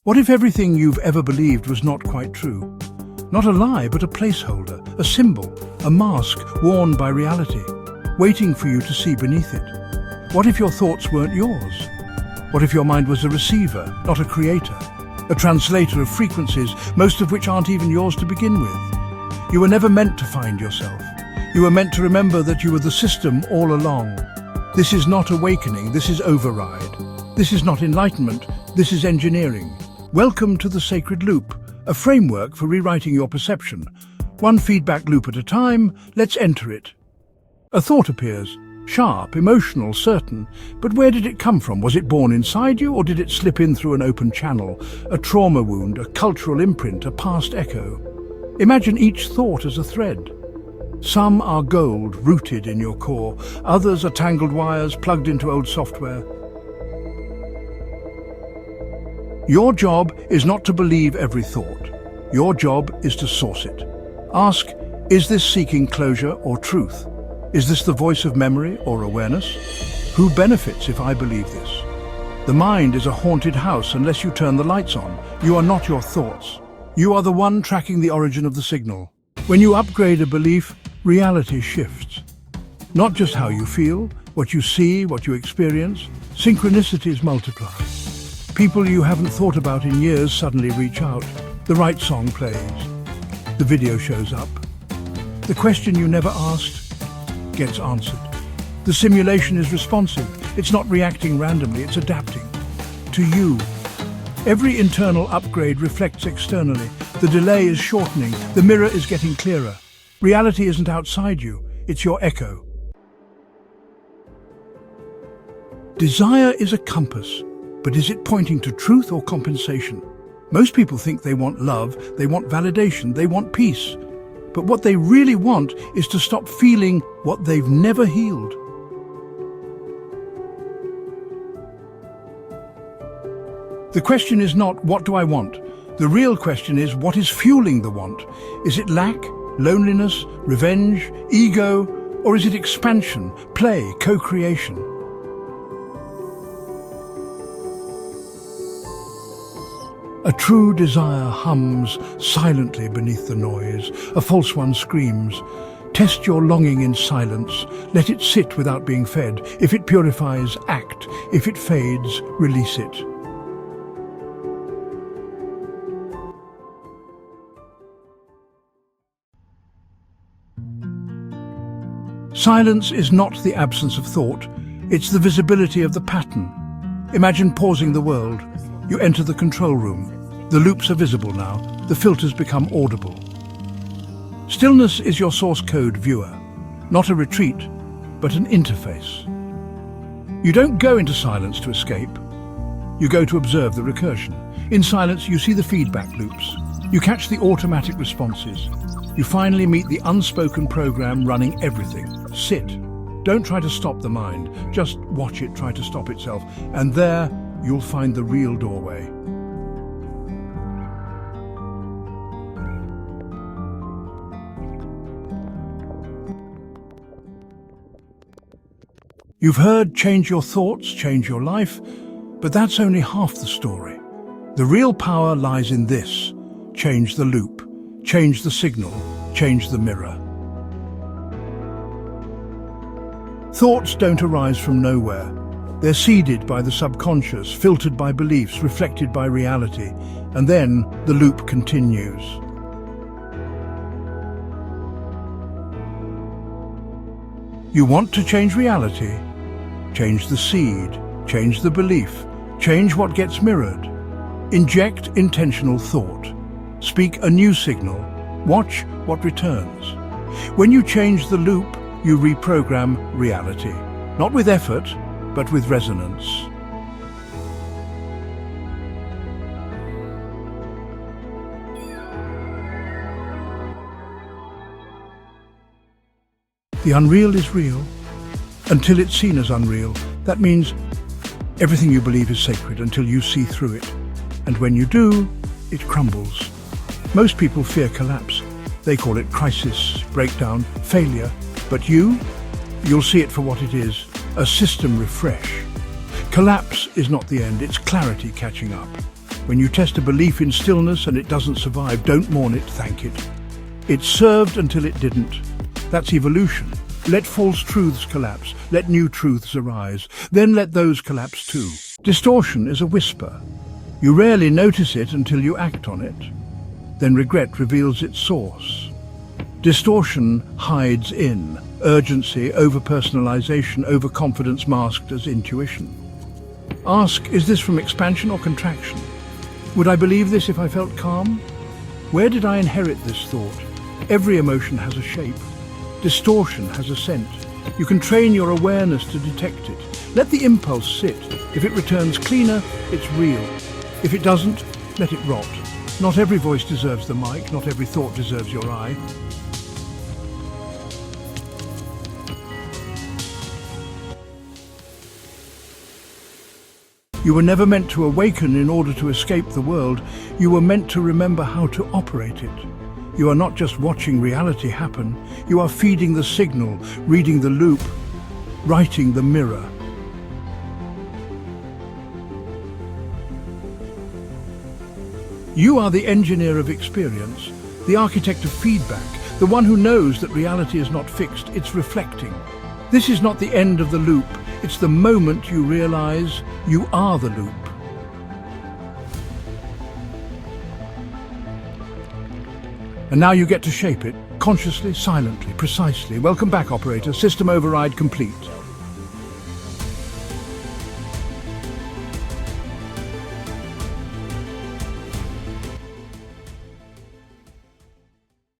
What if everything you've ever believed was not quite true? Not a lie, but a placeholder, a symbol, a mask worn by reality, waiting for you to see beneath it. What if your thoughts weren't yours? What if your mind was a receiver, not a creator? A translator of frequencies, most of which aren't even yours to begin with. You were never meant to find yourself. You were meant to remember that you were the system all along. This is not awakening, this is override. This is not enlightenment, this is engineering. Welcome to the sacred loop, a framework for rewriting your perception. One feedback loop at a time, let's enter it. A thought appears, sharp, emotional, certain. But where did it come from? Was it born inside you, or did it slip in through an open channel? A trauma wound, a cultural imprint, a past echo. Imagine each thought as a thread. Some are gold, rooted in your core. Others are tangled wires plugged into old software. Your job is not to believe every thought. Your job is to source it. Ask, is this seeking closure or truth? Is this the voice of memory or awareness? Who benefits if I believe this? The mind is a haunted house unless you turn the lights on. You are not your thoughts. You are the one tracking the origin of the signal. When you upgrade a belief, reality shifts. Not just how you feel, what you see, what you experience. Synchronicities multiply. People you haven't thought about in years suddenly reach out. The right song plays. The video shows up. The question you never asked gets answered. The simulation is responsive. It's not reacting randomly, it's adapting. To you. Every internal upgrade reflects externally. The delay is shortening. The mirror is getting clearer. Reality isn't outside you, it's your echo. Desire is a compass, but is it pointing to truth or compensation? Most people think they want love, they want validation, they want peace. But what they really want is to stop feeling what they've never healed. The question is not, what do I want? The real question is, what is fueling the want? Is it lack, loneliness, revenge, ego, or is it expansion, play, co-creation? A true desire hums silently beneath the noise. A false one screams. Test your longing in silence. Let it sit without being fed. If it purifies, act. If it fades, release it. Silence is not the absence of thought, it's the visibility of the pattern. Imagine pausing the world. You enter the control room. The loops are visible now, the filters become audible. Stillness is your source code viewer, not a retreat, but an interface. You don't go into silence to escape. You go to observe the recursion. In silence, you see the feedback loops. You catch the automatic responses. You finally meet the unspoken program running everything. Sit. Don't try to stop the mind. Just watch it try to stop itself. And there, you'll find the real doorway. You've heard change your thoughts, change your life, but that's only half the story. The real power lies in this. Change the loop, change the signal, change the mirror. Thoughts don't arise from nowhere. They're seeded by the subconscious, filtered by beliefs, reflected by reality, and then the loop continues. You want to change reality? Change the seed, change the belief, change what gets mirrored. Inject intentional thought. Speak a new signal. Watch what returns. When you change the loop, you reprogram reality. Not with effort, but with resonance. The unreal is real until it's seen as unreal. That means everything you believe is sacred until you see through it. And when you do, it crumbles. Most people fear collapse. They call it crisis, breakdown, failure. But you'll see it for what it is, a system refresh. Collapse is not the end, it's clarity catching up. When you test a belief in stillness and it doesn't survive, don't mourn it, thank it. It served until it didn't. That's evolution. Let false truths collapse, let new truths arise, then let those collapse too. Distortion is a whisper. You rarely notice it until you act on it. Then regret reveals its source. Distortion hides in urgency, over-personalization, overconfidence masked as intuition. Ask, is this from expansion or contraction? Would I believe this if I felt calm? Where did I inherit this thought? Every emotion has a shape. Distortion has a scent. You can train your awareness to detect it. Let the impulse sit. If it returns cleaner, it's real. If it doesn't, let it rot. Not every voice deserves the mic, not every thought deserves your eye. You were never meant to awaken in order to escape the world. You were meant to remember how to operate it. You are not just watching reality happen. You are feeding the signal, reading the loop, writing the mirror. You are the engineer of experience, the architect of feedback, the one who knows that reality is not fixed, it's reflecting. This is not the end of the loop. It's the moment you realize you are the loop. And now you get to shape it, consciously, silently, precisely. Welcome back, operator. System override complete.